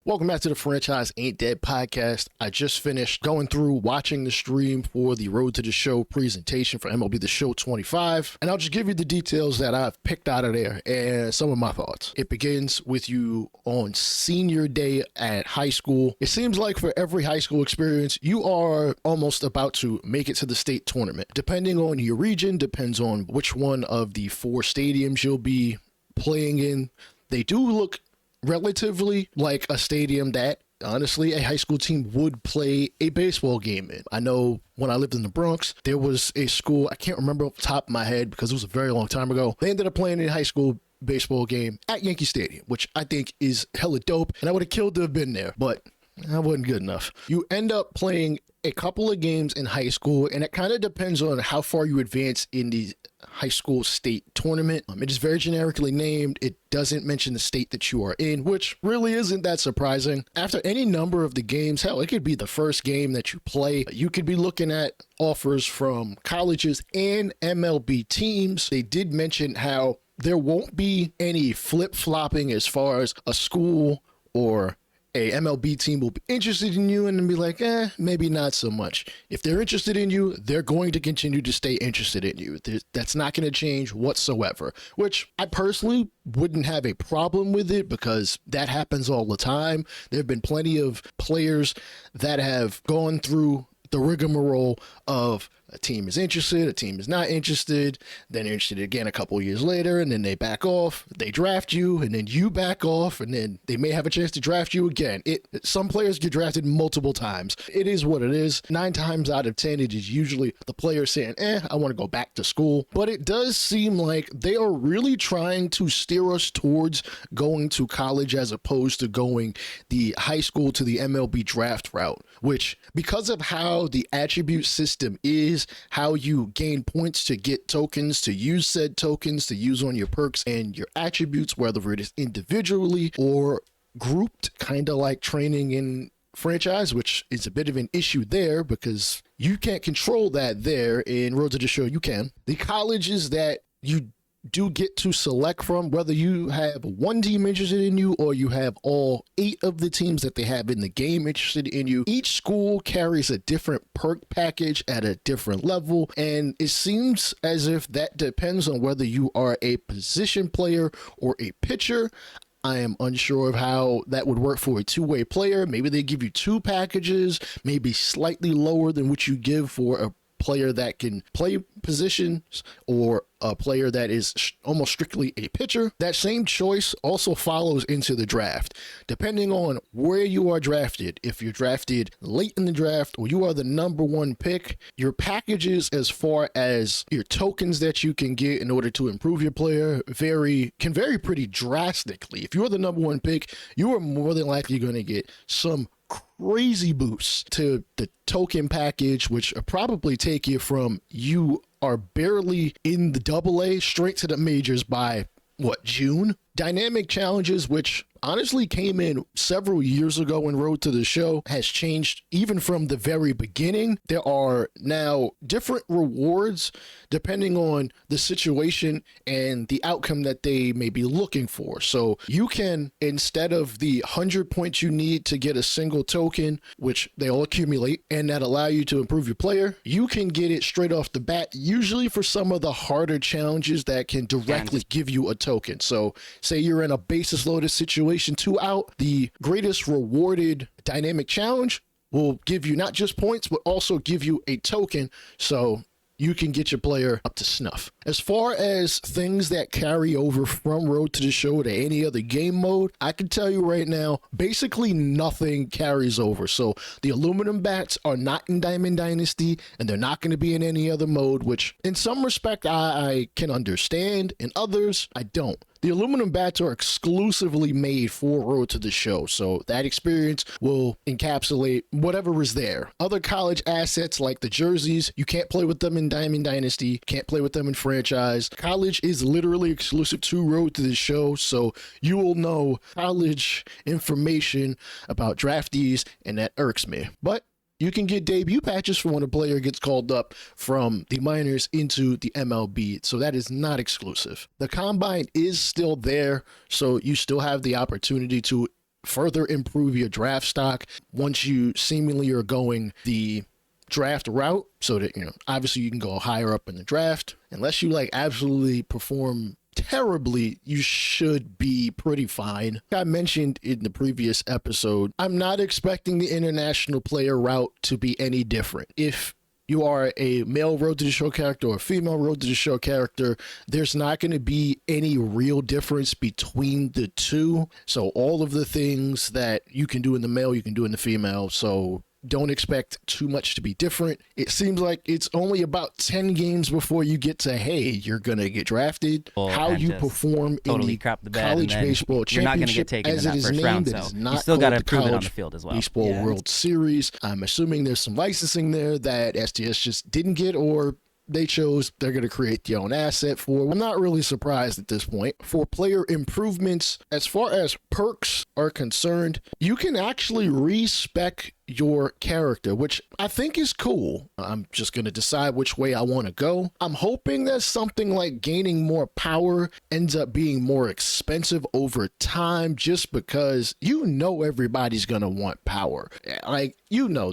Welcome back to the Franchise Ain't Dead podcast. I just finished going through watching the stream for the Road to the Show presentation for MLB the Show 25, and I'll just give you the details that I've picked out of there and some of my thoughts. It begins with you on senior day at high school. It seems like for every high school experience, you are almost about to make it to the state tournament. Depending on your region, depends on which one of the 4 stadiums you'll be playing in. They do look relatively like a stadium that honestly a high school team would play a baseball game in. I know when I lived in the Bronx, there was a school, I can't remember off the top of my head because it was a very long time ago. They ended up playing a high school baseball game at Yankee Stadium, which I think is hella dope, and I would have killed to have been there, but that wasn't good enough. You end up playing a couple of games in high school, and it kind of depends on how far you advance in the high school state tournament. It is very generically named. It doesn't mention the state that you are in, which really isn't that surprising. After any number of the games, hell, it could be the first game that you play. You could be looking at offers from colleges and MLB teams. They did mention how there won't be any flip-flopping as far as a school or a MLB team will be interested in you and then be like, maybe not so much. If they're interested in you, they're going to continue to stay interested in you. That's not going to change whatsoever, which I personally wouldn't have a problem with it because that happens all the time. There have been plenty of players that have gone through the rigmarole of a team is interested, a team is not interested, then they're interested again a couple years later, and then they back off, they draft you, and then you back off, and then they may have a chance to draft you again. Some players get drafted multiple times. It is what it is. 9 times out of 10, it is usually the player saying, I want to go back to school. But it does seem like they are really trying to steer us towards going to college as opposed to going the high school to the MLB draft route, which, because of how the attribute system is, how you gain points to get tokens, to use said tokens, to use on your perks and your attributes, whether it is individually or grouped, kind of like training in franchise, which is a bit of an issue there because you can't control that there. In Road to the Show, you can. The colleges that you do get to select from, whether you have one team interested in you or you have all 8 of the teams that they have in the game interested in you, each school carries a different perk package at a different level, and it seems as if that depends on whether you are a position player or a pitcher. I am unsure of how that would work for a two-way player. Maybe they give you 2 packages, maybe slightly lower than what you give for a player that can play positions or a player that is almost strictly a pitcher. That same choice also follows into the draft. Depending on where you are drafted, if you're drafted late in the draft or you are the number 1 pick, your packages as far as your tokens that you can get in order to improve your player can vary pretty drastically. If you're the number 1 pick, you are more than likely going to get some crazy boosts to the token package, which will probably take you from you are barely in the AA straight to the majors by June. Dynamic challenges, which honestly came in several years ago in Road to the Show, has changed even from the very beginning. There are now different rewards depending on the situation and the outcome that they may be looking for. So you can, instead of the 100 points you need to get a single token, which they all accumulate and that allow you to improve your player, you can get it straight off the bat, usually for some of the harder challenges that can directly give you a token. So say you're in a bases loaded situation, 2 out, the greatest rewarded dynamic challenge will give you not just points, but also give you a token so you can get your player up to snuff. As far as things that carry over from Road to the Show to any other game mode, I can tell you right now, basically nothing carries over. So the aluminum bats are not in Diamond Dynasty, and they're not going to be in any other mode, which in some respect I can understand, in others I don't. The aluminum bats are exclusively made for Road to the Show, so that experience will encapsulate whatever is there. Other college assets like the jerseys, you can't play with them in Diamond Dynasty, can't play with them in franchise. College is literally exclusive to Road to the Show, so you will know college information about draftees, and that irks me. But you can get debut patches for when a player gets called up from the minors into the MLB, so that is not exclusive. The combine is still there, so you still have the opportunity to further improve your draft stock once you seemingly are going the draft route, so that, obviously you can go higher up in the draft. Unless you like absolutely perform terribly, you should be pretty fine. I mentioned in the previous episode, I'm not expecting the international player route to be any different. If you are a male Road to the Show character or a female Road to the Show character, there's not going to be any real difference between the two. So all of the things that you can do in the male, you can do in the female. So don't expect too much to be different. It seems like it's only about 10 games before you get to, hey, you're going to get drafted. How you perform totally in the college baseball championship, you're not going to get taken as in that it is first named, round, it so is not you still got to called the prove it on College the field as well. Baseball World Series. I'm assuming there's some licensing there that STS just didn't get, or they chose they're going to create their own asset for. I'm not really surprised at this point. For player improvements, as far as perks are concerned, you can actually respec your character, which I think is cool. I'm just going to decide which way I want to go. I'm hoping that something like gaining more power ends up being more expensive over time, just because everybody's going to want power. Like,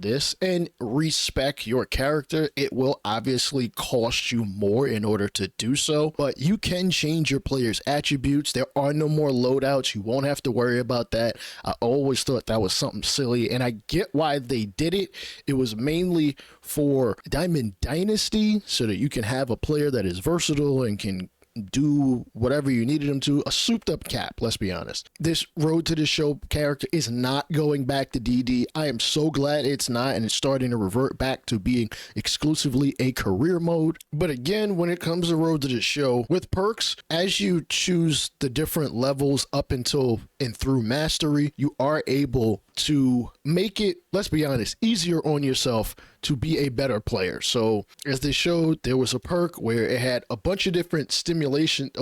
this, and respec your character. It will obviously cost you more in order to do so, but you can change your player's attributes. There are no more loadouts. You won't have to worry about that. I always thought that was something silly, and I get why they did it. It was mainly for Diamond Dynasty, so that you can have a player that is versatile and can do whatever you needed him to. A souped up Cap, let's be honest. This Road to the Show character is not going back to DD. I am so glad it's not, and it's starting to revert back to being exclusively a career mode. But again, when it comes to Road to the Show, with perks, as you choose the different levels up until and through Mastery, you are able to make it, let's be honest, easier on yourself to be a better player. So as they showed, there was a perk where it had a bunch of different stipulations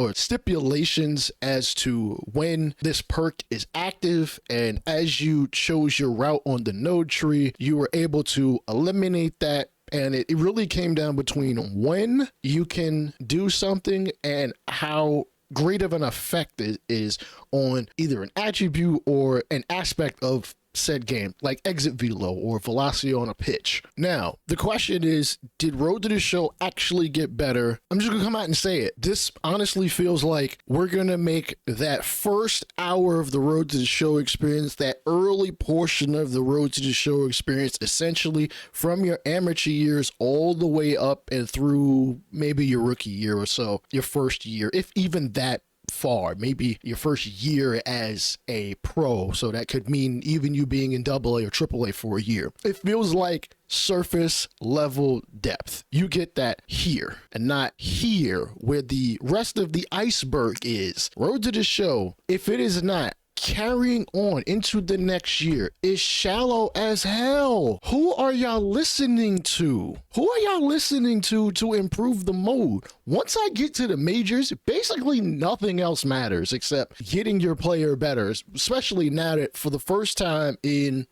as to when this perk is active, and as you chose your route on the node tree, you were able to eliminate that. And it really came down between when you can do something and how great of an effect it is on either an attribute or an aspect of said game, like exit velo or velocity on a pitch. Now, the question is, did Road to the Show actually get better? I'm just gonna come out and say it. This honestly feels like we're gonna make that first hour of the Road to the Show experience, that early portion of the Road to the Show experience, essentially from your amateur years all the way up and through maybe your rookie year or so, your first year, if even that far, maybe your first year as a pro. So that could mean even you being in AA or AAA for a year. It feels like surface level depth. You get that here and not here where the rest of the iceberg is. Road to the Show, if it is not carrying on into the next year, is shallow as hell. Who are y'all listening to? Who are y'all listening to improve the mode? Once I get to the majors, basically nothing else matters except getting your player better, especially now that for the first time in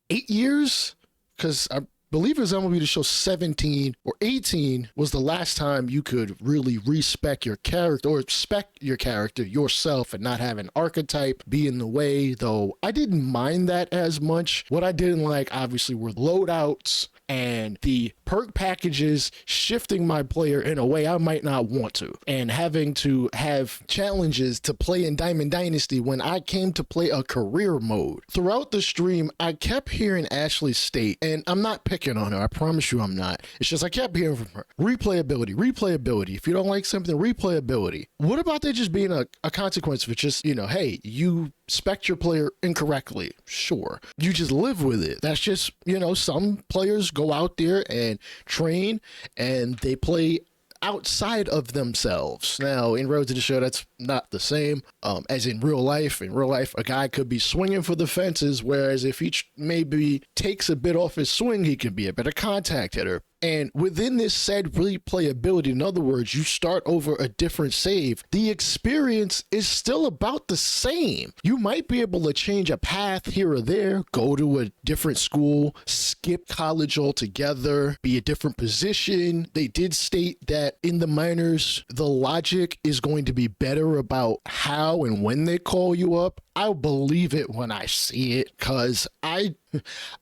8 years, because I believe it was MLB the Show 17 or 18 was the last time you could really respec your character or spec your character yourself and not have an archetype be in the way, though I didn't mind that as much. What I didn't like, obviously, were loadouts and the perk packages shifting my player in a way I might not want to, and having to have challenges to play in Diamond Dynasty when I came to play a career mode. Throughout the stream, I kept hearing Ashley state, and I'm not picking on her, I promise you I'm not. It's just I kept hearing from her, replayability. If you don't like something, replayability. What about there just being a consequence for just, hey, you spec your player incorrectly? Sure. You just live with it. That's just, some players go out there and train and they play outside of themselves. Now, in Road to the Show, that's not the same as in real life. In real life, a guy could be swinging for the fences, whereas if he maybe takes a bit off his swing, he could be a better contact hitter. And within this said replayability, in other words, you start over a different save, the experience is still about the same. You might be able to change a path here or there, go to a different school, skip college altogether, be a different position. They did state that in the minors, the logic is going to be better about how and when they call you up. I'll believe it when I see it, because I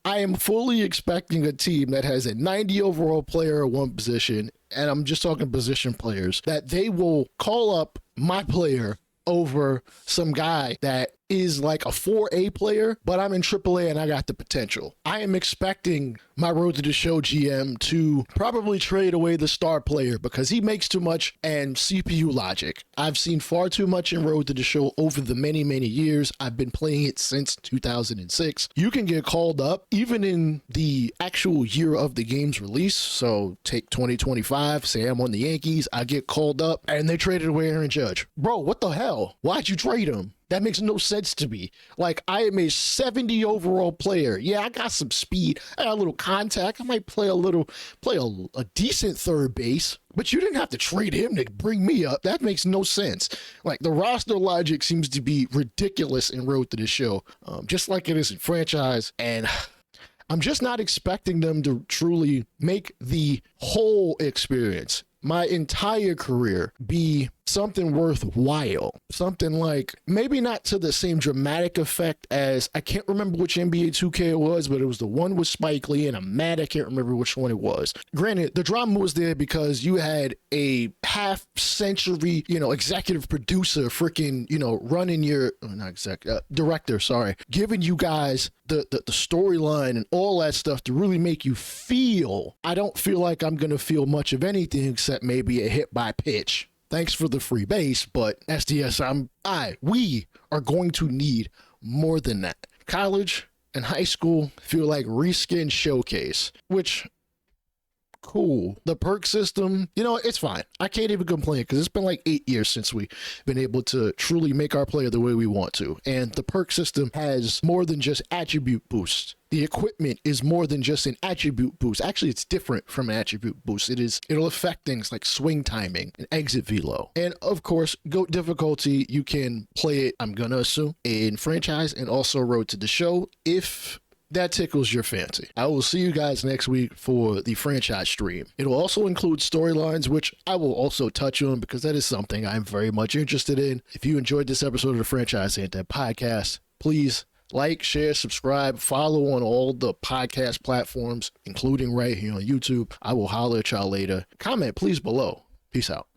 am fully expecting a team that has a 90 overall player at one position, and I'm just talking position players, that they will call up my player over some guy that is like a 4A player, but I'm in AAA and I got the potential. I am expecting my Road to the Show GM to probably trade away the star player because he makes too much and CPU logic. I've seen far too much in Road to the Show over the many, many years. I've been playing it since 2006. You can get called up even in the actual year of the game's release. So take 2025, say I'm on the Yankees, I get called up and they traded away Aaron Judge. Bro, what the hell? Why'd you trade him? That makes no sense to me. Like, I am a 70 overall player. Yeah, I got some speed. I got a little contact. I might play a decent third base, but you didn't have to trade him to bring me up. That makes no sense. Like, the roster logic seems to be ridiculous in Road to the Show, just like it is in franchise. And I'm just not expecting them to truly make the whole experience, my entire career, be something worthwhile. Something like, maybe not to the same dramatic effect as, I can't remember which NBA 2K it was, but it was the one with Spike Lee, and I'm mad I can't remember which one it was. Granted, the drama was there because you had a half century, executive producer freaking, running your, director, giving you guys the storyline and all that stuff to really make you feel. I don't feel like I'm going to feel much of anything except maybe a hit by pitch. Thanks for the free base, but SDS, we are going to need more than that. College and high school feel like reskin showcase, which, cool. The perk system, it's fine. I can't even complain because it's been like 8 years since we've been able to truly make our player the way we want to. And the perk system has more than just attribute boosts. The equipment is more than just an attribute boost. Actually, it's different from an attribute boost. It'll affect things like swing timing and exit velo. And of course, GOAT difficulty, you can play it, I'm gonna assume, in franchise and also Road to the Show if that tickles your fancy. I will see you guys next week for the franchise stream. It'll also include storylines, which I will also touch on because that is something I'm very much interested in. If you enjoyed this episode of the Franchise Ain't That Podcast, please like, share, subscribe, follow on all the podcast platforms, including right here on YouTube. I will holler at y'all later. Comment, please, below. Peace out.